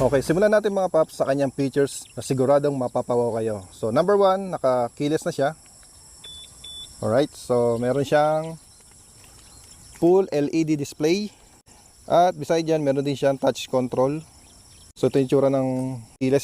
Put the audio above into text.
Okay, simulan natin mga paps sa kanyang features na siguradong mapapawaw kayo. So number 1, naka-keyless na siya. Alright, so meron siyang full LED display. At beside dyan, meron din siyang touch control. So ito yung tsura ng keyless